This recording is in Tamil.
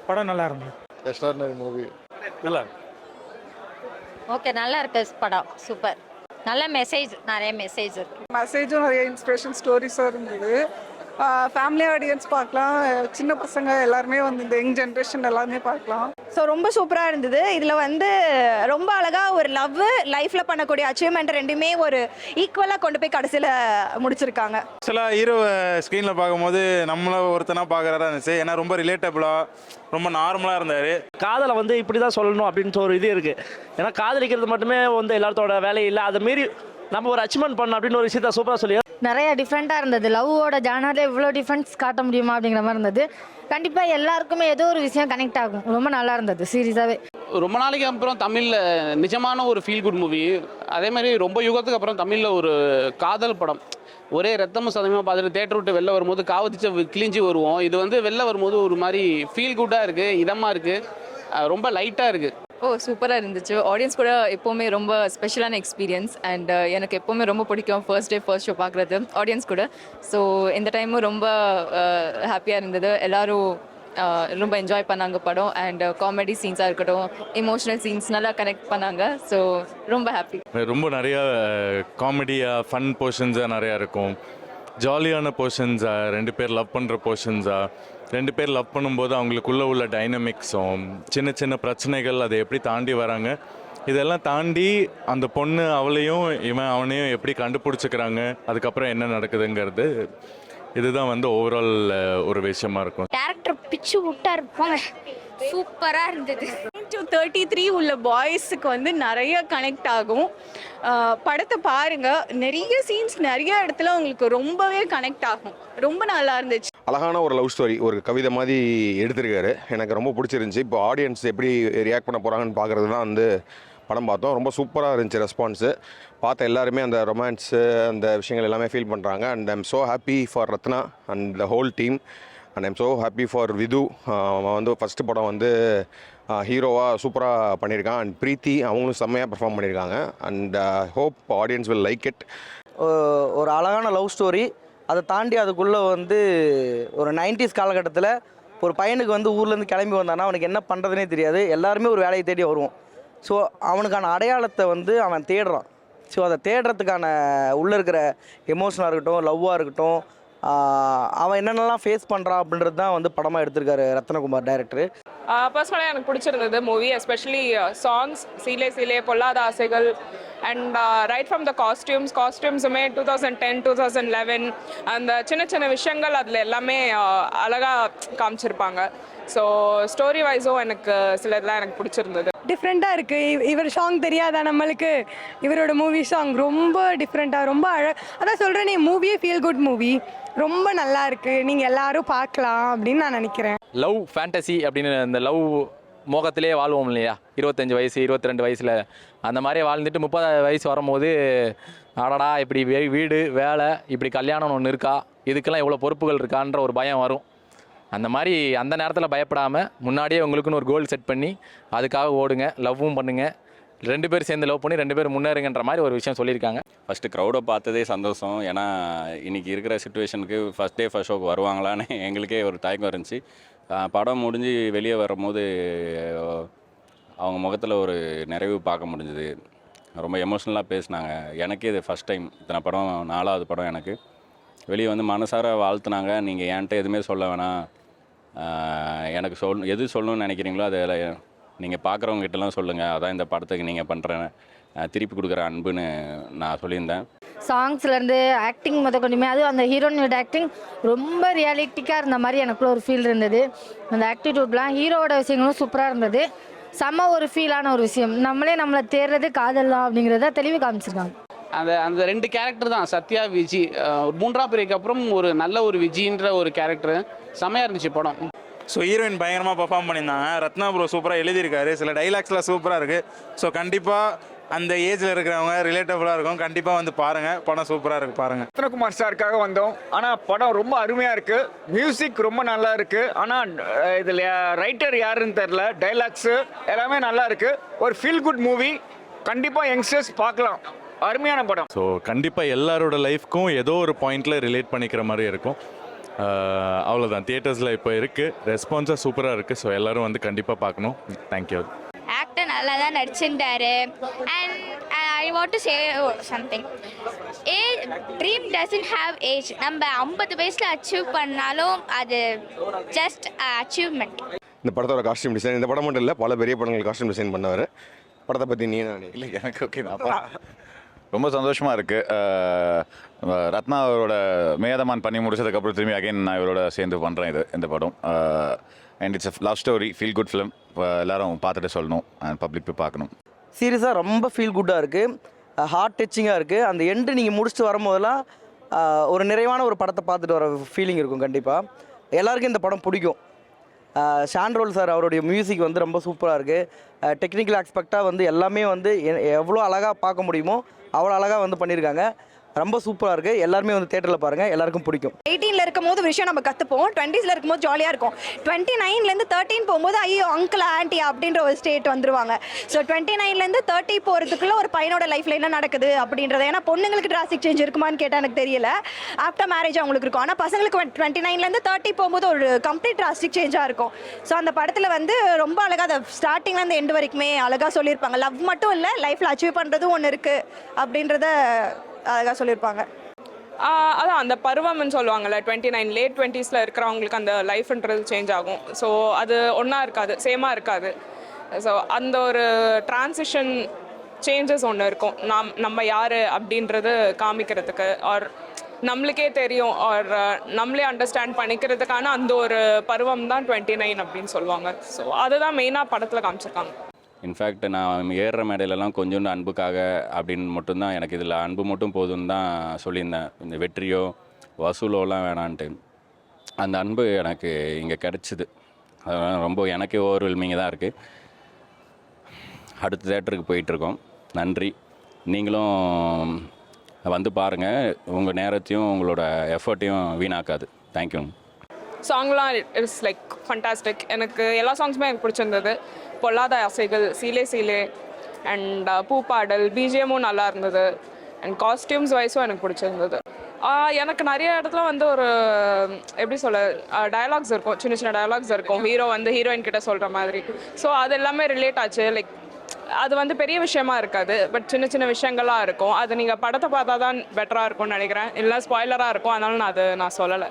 படம் நல்லா இருந்தது. Extraordinary movie. நல்லா ஓகே, நல்லா இருக்கு படம், சூப்பர். நல்ல மெசேஜ், நிறைய மெசேஜ் இருக்கு. மெசேஜும் நிறைய இன்ஸ்பிரேஷன் ஸ்டோரிஸும் இருந்தது. ஃபேமிலி ஆடியன்ஸ் பார்க்கலாம், சின்ன பசங்க எல்லாருமே வந்து இந்த யங் ஜென்ரேஷன் எல்லாருமே பார்க்கலாம். ஸோ ரொம்ப சூப்பராக இருந்தது. இதில் வந்து ரொம்ப அழகாக ஒரு லவ் லைஃப்பில் பண்ணக்கூடிய அச்சீவ்மெண்ட் ரெண்டுமே ஒரு ஈக்குவலாக கொண்டு போய் கடைசியில் முடிச்சிருக்காங்க. ஆக்சுவலாக ஹீரோ ஸ்க்ரீனில் பார்க்கும்போது நம்மள ஒருத்தனா பார்க்குறதா இருந்துச்சு. ஏன்னா ரொம்ப ரிலேட்டபிளாக ரொம்ப நார்மலாக இருந்தார். காதலை வந்து இப்படி தான் சொல்லணும் அப்படின்ட்டு ஒரு இது இருக்குது. ஏன்னா காதலிக்கிறது மட்டுமே வந்து எல்லாத்தோட வேலை இல்லை, அதை மீறி நம்ம ஒரு அச்சீவ்மெண்ட் பண்ணணும் அப்படின்னு ஒரு விஷயத்த சூப்பராக சொல்லி நிறைய டிஃப்ரெண்ட்டாக இருந்தது. லவ்வோட ஜானரில் இவ்வளோ டிஃப்ரென்ஸ் காட்ட முடியுமா அப்படிங்கிற மாதிரி இருந்தது. கண்டிப்பாக எல்லாருக்குமே ஏதோ ஒரு விஷயம் கனெக்ட் ஆகும். ரொம்ப நல்லா இருந்தது சீரியஸாகவே. ரொம்ப நாளைக்கு அப்புறம் தமிழில் நிஜமான ஒரு ஃபீல் குட் மூவி. அதே மாதிரி ரொம்ப யுகத்துக்கு அப்புறம் தமிழில் ஒரு காதல் படம். ஒரே ரத்தமும் சதவீதமாக பார்த்துட்டு தேட்டர் விட்டு வெளில வரும்போது காவத்திச்சு கிழிஞ்சி வருவோம். இது வந்து வெளில வரும்போது ஒரு மாதிரி ஃபீல் குட்டாக இருக்குது, இதமாக இருக்குது, ரொம்ப லைட்டாக இருக்குது. சூப்பராக இருந்துச்சு. ஆடியன்ஸ் கூட எப்போவுமே ரொம்ப ஸ்பெஷலான எக்ஸ்பீரியன்ஸ். அண்ட் எனக்கு எப்போவுமே ரொம்ப பிடிக்கும் ஃபர்ஸ்ட் டே ஃபர்ஸ்ட் ஷோ பார்க்குறது ஆடியன்ஸ் கூட. ஸோ இந்த டைமும் ரொம்ப ஹாப்பியாக இருந்தது. எல்லோரும் ரொம்ப என்ஜாய் பண்ணாங்க படம். அண்ட் காமெடி சீன்ஸாக இருக்கட்டும், எமோஷ்னல் சீன்ஸ் நல்லா கனெக்ட் பண்ணாங்க. ஸோ ரொம்ப ஹாப்பி. ரொம்ப நிறையா காமெடியாக ஃபன் போர்ஷன்ஸாக நிறையா இருக்கும். ஜாலியான போர்ஷன்ஸாக, ரெண்டு பேர் லவ் பண்ணுற போர்ஷன்ஸாக, ரெண்டு பேர் லவ் பண்ணும்போது அவங்களுக்குள்ளே உள்ள டைனமிக்ஸும் சின்ன சின்ன பிரச்சனைகள் அதை எப்படி தாண்டி வராங்க, இதெல்லாம் தாண்டி அந்த பொண்ணு அவளையும் இவன் அவனையும் எப்படி கண்டுபிடிச்சிக்கிறாங்க, அதுக்கப்புறம் என்ன நடக்குதுங்கிறது இதுதான் வந்து ஓவரால் ஒரு விஷயமா இருக்கும். கேரக்டர் பிச்சு விட்டா இருப்பாங்க, சூப்பராக இருந்தது. 33 உள்ள பாய்ஸுக்கு வந்து நிறைய கனெக்ட் ஆகும். படத்தை பாருங்க, நிறைய சீன்ஸ் நிறைய இடத்துல உங்களுக்கு ரொம்பவே கனெக்ட் ஆகும். ரொம்ப நல்லா இருந்துச்சு. அழகான ஒரு லவ் ஸ்டோரி, ஒரு கவிதை மாதிரி எடுத்திருக்காரு. எனக்கு ரொம்ப பிடிச்சிருந்துச்சி. இப்போ ஆடியன்ஸ் எப்படி ரியாக்ட் பண்ண போகிறாங்கன்னு பார்க்குறது தான் வந்து படம் பார்த்தோம். ரொம்ப சூப்பராக இருந்துச்சு ரெஸ்பான்ஸு. பார்த்த எல்லாருமே அந்த ரொமான்ஸு அந்த விஷயங்கள் எல்லாமே ஃபீல் பண்ணுறாங்க. And I'm so happy for Ratna and the whole team. And I'm so happy for Vidhu. அவன் வந்து ஃபஸ்ட்டு படம் வந்து ஹீரோவாக சூப்பராக பண்ணியிருக்கான். அண்ட் பிரீத்தி அவங்களும் செம்மையாக பெர்ஃபார்ம் பண்ணியிருக்காங்க. And hope audience will like it. ஒரு அழகான லவ் ஸ்டோரி. அதை தாண்டி அதுக்குள்ளே வந்து ஒரு 90s காலகட்டத்தில் ஒரு பையனுக்கு வந்து ஊர்லேருந்து கிளம்பி வந்தானா அவனுக்கு என்ன பண்ணுறதுனே தெரியாது. எல்லாருமே ஒரு வேலையை தேடி வருவோம். ஸோ அவனுக்கான அடையாளத்தை வந்து அவன் தேடுறான். ஸோ அதை தேடுறதுக்கான உள்ளே இருக்கிற எமோஷனாக இருக்கட்டும், லவ்வாக இருக்கட்டும், அவன் என்னென்னலாம் ஃபேஸ் பண்ணுறான் அப்படின்றது தான் வந்து படமாக எடுத்திருக்காரு ரத்னகுமார் டைரக்டர். பர்சனலாக எனக்கு பிடிச்சிருந்தது மூவி. எஸ்பெஷலி சாங்ஸ், சீலே சீலே, பொல்லாத ஆசைகள். அண்ட் ரைட் ஃப்ரம் த காஸ்டியூம்ஸுமே 2010 2011 அந்த சின்ன சின்ன விஷயங்கள் அதில் எல்லாமே அழகாக காமிச்சிருப்பாங்க. ஸோ ஸ்டோரி வைஸும் எனக்கு சிலதெல்லாம் எனக்கு பிடிச்சிருந்தது. டிஃப்ரெண்ட்டாக இருக்குது. இவர் சாங் தெரியாதா நம்மளுக்கு? இவரோட மூவி சாங் ரொம்ப டிஃப்ரெண்ட்டாக, ரொம்ப அதான் சொல்கிறேனே, மூவியே ஃபீல் குட் மூவி. ரொம்ப நல்லா இருக்குது. நீங்கள் எல்லாரும் பார்க்கலாம் அப்படின்னு நான் நினைக்கிறேன். லவ் ஃபேண்டசி அப்படின்னு இந்த லவ் மோகத்திலே வாழ்வோம் இல்லையா, 25 வயசு 22 வயசில் அந்த மாதிரியே வாழ்ந்துட்டு 30 வயசு வரும்போது அடடா இப்படி வீடு வேலை இப்படி கல்யாணம் ஒன்று இருக்கா, இதுக்கெல்லாம் இவ்வளோ பொறுப்புகள் இருக்கான்ற ஒரு பயம் வரும். அந்த மாதிரி அந்த நேரத்தில் பயப்படாமல் முன்னாடியே உங்களுக்குன்னு ஒரு கோல் செட் பண்ணி அதுக்காக ஓடுங்க, லவ்வும் பண்ணுங்கள், 2 பேர் சேர்ந்து லவ் பண்ணி 2 பேர் முன்னேறுங்கன்ற மாதிரி ஒரு விஷயம் சொல்லியிருக்காங்க. ஃபஸ்ட்டு க்ரௌடை பார்த்ததே சந்தோஷம். ஏன்னா இன்றைக்கி இருக்கிற சுச்சுவேஷனுக்கு ஃபஸ்ட் டே ஃபஸ்ட் ஷோக்கு வருவாங்களான்னு எங்களுக்கே ஒரு தயக்கம் இருந்துச்சு. படம் முடிஞ்சு வெளியே வரும்போது அவங்க முகத்தில் ஒரு நிறைவு பார்க்க முடிஞ்சுது. ரொம்ப எமோஷ்னலாக பேசினாங்க. எனக்கே இது ஃபஸ்ட் டைம். இத்தனை படம் 4வது படம் எனக்கு. வெளியே வந்து மனசார வாழ்த்துனாங்க. நீங்கள் என்கிட்ட எதுவுமே சொல்ல வேணாம், எனக்கு எது சொல்லணும்னு நினைக்கிறீங்களோ அதை நீங்கள் பார்க்குறவங்ககிட்டலாம் சொல்லுங்கள், அதான் இந்த படத்துக்கு நீங்கள் பண்ணுற திருப்பி கொடுக்குற அன்புன்னு நான் சொல்லியிருந்தேன். சாங்ஸ்லேருந்து ஆக்டிங் கொண்டுமே, அதுவும் அந்த ஹீரோனோட ஆக்டிங் ரொம்ப ரியாலிட்டிக்காக இருந்த மாதிரி எனக்குள்ள ஒரு ஃபீல் இருந்தது. அந்த ஆக்டிடியூட்லாம் ஹீரோவோட விஷயங்களும் சூப்பராக இருந்தது. செம்ம ஒரு ஃபீலான ஒரு விஷயம். நம்மளை தேடுறது காதல்லாம் அப்படிங்கிறத தெளிவு காமிச்சிருக்காங்க. அந்த 2 கேரக்டர் தான், சத்யா விஜி. 3ஆம் பிரிவுக்கு அப்புறம் ஒரு நல்ல ஒரு விஜின்ற ஒரு கேரக்டர் செம்மையாக இருந்துச்சு படம். ஸோ ஹீரோயின் பயங்கரமாக பர்ஃபார்ம் பண்ணியிருந்தாங்க. ரத்னா ப்ரோ சூப்பராக எழுதியிருக்காரு. சில டைலாக்ஸ்லாம் சூப்பராக இருக்குது. ஸோ கண்டிப்பாக அந்த ஏஜில் இருக்கிறவங்க ரிலேட்டபுளாக இருக்கும். கண்டிப்பாக வந்து பாருங்கள், படம் சூப்பராக இருக்குது, பாருங்கள். ரத்னகுமார் சாருக்காக வந்தோம். ஆனால் படம் ரொம்ப அருமையாக இருக்குது. மியூசிக் ரொம்ப நல்லா இருக்குது. ஆனால் இதில் ரைட்டர் யாருன்னு தெரில. டைலாக்ஸு எல்லாமே நல்லா இருக்குது. ஒரு ஃபீல் குட் மூவி. கண்டிப்பாக யங்ஸ்டர்ஸ் பார்க்கலாம். அருமையான படம். ஸோ கண்டிப்பாக எல்லாரோட லைஃப்க்கும் ஏதோ ஒரு பாயிண்டில் ரிலேட் பண்ணிக்கிற மாதிரி இருக்கும். அவ்வளோதான். தியேட்டர்ஸில் இப்போ இருக்குது, ரெஸ்பான்ஸாக சூப்பராக இருக்குது. ஸோ எல்லோரும் வந்து கண்டிப்பாக பார்க்கணும். தேங்க்யூ. ஆக்டர் நல்லா தான் நடிச்சிருந்தாரு. And I want to say something. Dream doesn't have age. நம்ம 50 வயசில் அச்சீவ் பண்ணாலும் அது ஜஸ்ட் அச்சீவ்மெண்ட். இந்த படத்தோட காஸ்டியூம் டிசைன், இந்த படம் மட்டும் இல்லை, பல பெரிய படங்கள் காஸ்டியூம் டிசைன் பண்ணவர். படத்தை பற்றி நீ என்ன? இல்லை, எனக்கு ஓகே தான். ரொம்ப சந்தோஷமாக இருக்குது. ரத்னா அவரோட மேதமான் பண்ணி முடிச்சதுக்கப்புறம் திரும்பி அகைன் நான் இவரோட சேர்ந்து பண்ணுறேன் இந்த படம். And it's love story, feel good film. எல்லாரும் பார்த்துட்டு சொல்லணும் அண்ட் பப்ளிக் போய் பார்க்கணும். சீரியஸாக ரொம்ப ஃபீல் குட்டாக இருக்குது, ஹார்ட் டச்சிங்காக இருக்குது. அந்த எண்டு நீங்கள் முடிச்சுட்டு வரும்போதெல்லாம் ஒரு நிறைவான ஒரு படத்தை பார்த்துட்டு வர ஃபீலிங் இருக்கும். கண்டிப்பாக எல்லாருக்கும் இந்த படம் பிடிக்கும். ஷான்ரோல் சார் அவருடைய மியூசிக் வந்து ரொம்ப சூப்பராக இருக்குது. டெக்னிக்கல் ஆஸ்பெக்டாக வந்து எல்லாமே வந்து எவ்வளோ அழகாக பார்க்க முடியுமோ அவ்வளோ அழகாக வந்து பண்ணியிருக்காங்க. ரொம்ப சூப்பராக இருக்குது. எல்லாருமே வந்து தேட்டரில் பாருங்கள், எல்லாருக்கும் பிடிக்கும். 18ல் இருக்கும் போது விஷயம் நம்ம கற்றுப்போம், 20ஸில் இருக்கும்போது ஜாலியாக இருக்கும். 29லேருந்து 13 போகும்போது ஐயோ அங்கிள் ஆண்டி அப்படின்ற ஒரு ஸ்டேட் வந்துருவாங்க. ஸோ 29லேருந்து 30 போகிறதுக்குள்ள ஒரு பையனோட லைஃப்பில் என்ன நடக்குது அப்படின்றது. ஏன்னா பொண்ணுங்களுக்கு டிராஸ்டிக் சேஞ்ச் இருக்குமான்னு கேட்டால் எனக்கு தெரியல. ஆஃப்டர் மேரேஜ் அவங்களுக்கு இருக்கும். ஆனால் பசங்களுக்கு 29லேருந்து 30 போகும்போது ஒரு கம்ப்ளீட் டிராஸ்டிக் சேஞ்சாக இருக்கும். ஸோ அந்த படத்தில் வந்து ரொம்ப அழகாக அதை ஸ்டார்டிங்லேருந்து எண்டு வரைக்குமே அழகாக சொல்லியிருப்பாங்க. லவ் மட்டும் இல்லை, லைஃப்பில் அச்சீவ் பண்ணுறதும் ஒன்று இருக்குது அப்படின்றத அழகாக சொல்லியிருப்பாங்க. அதான் அந்த பருவம்னு சொல்லுவாங்கள்ல, 29 லேட் 20ஸ்ல இருக்கிறவங்களுக்கு அந்த லைஃப்ன்றது சேஞ்ச் ஆகும். ஸோ அது ஒன்றா இருக்காது, சேமாக இருக்காது. ஸோ அந்த ஒரு டிரான்சிஷன் சேஞ்சஸ் ஒன்று இருக்கும். நம்ம யார் அப்படின்றது காமிக்கிறதுக்கு, ஆர் நம்மளுக்கே தெரியும், ஆர் நம்மளே அண்டர்ஸ்டாண்ட் பண்ணிக்கிறதுக்கான அந்த ஒரு பருவம் தான் 29 அப்படின்னு சொல்லுவாங்க. ஸோ அதுதான் மெயினாக படத்தில் காமிச்சிருக்காங்க. இன்ஃபேக்ட் நான் ஏறுற மேடையிலலாம் கொஞ்சோண்டு அன்புக்காக அப்படின்னு மட்டும்தான், எனக்கு இதில் அன்பு மட்டும் போதும்னு தான் சொல்லியிருந்தேன். இந்த வெற்றியோ வசூலோலாம் வேணான்ட்டு. அந்த அன்பு எனக்கு இங்கே கிடச்சிது. அதனால் ரொம்ப எனக்கே ஓவர்வெல்மிங்காக தான் இருக்குது. அடுத்த தேட்டருக்கு போயிட்டுருக்கோம். நன்றி. நீங்களும் வந்து பாருங்கள், உங்கள் நேரத்தையும் உங்களோட எஃபர்ட்டையும் வீணாக்காது. தேங்க்யூ. சாங்லாம் இட்ஸ் லைக் ஃபண்டாஸ்டிக். எனக்கு எல்லா சாங்ஸுமே எனக்கு பிடிச்சிருந்தது. பொல்லாத ஆசைகள், சீலே சீலே அண்ட் பூப்பாடல், பிஜிஎம்மும் நல்லா இருந்தது. அண்ட் காஸ்டியூம்ஸ் வைஸும் எனக்கு பிடிச்சிருந்தது. எனக்கு நிறைய இடத்துல வந்து ஒரு எப்படி சொல்ல டயலாக்ஸ் இருக்கும், சின்ன சின்ன டயலாக்ஸ் இருக்கும், ஹீரோ வந்து ஹீரோயின் கிட்ட சொல்கிற மாதிரி. ஸோ அது எல்லாமே ரிலேட் ஆச்சு. லைக் அது வந்து பெரிய விஷயமா இருக்காது, பட் சின்ன சின்ன விஷயங்கள்லாம் இருக்கும். அது நீங்கள் படத்தை பார்த்தா தான் பெட்டராக இருக்கும்னு நினைக்கிறேன். இல்லை ஸ்பாய்லராக இருக்கும், அதனால நான் சொல்லலை.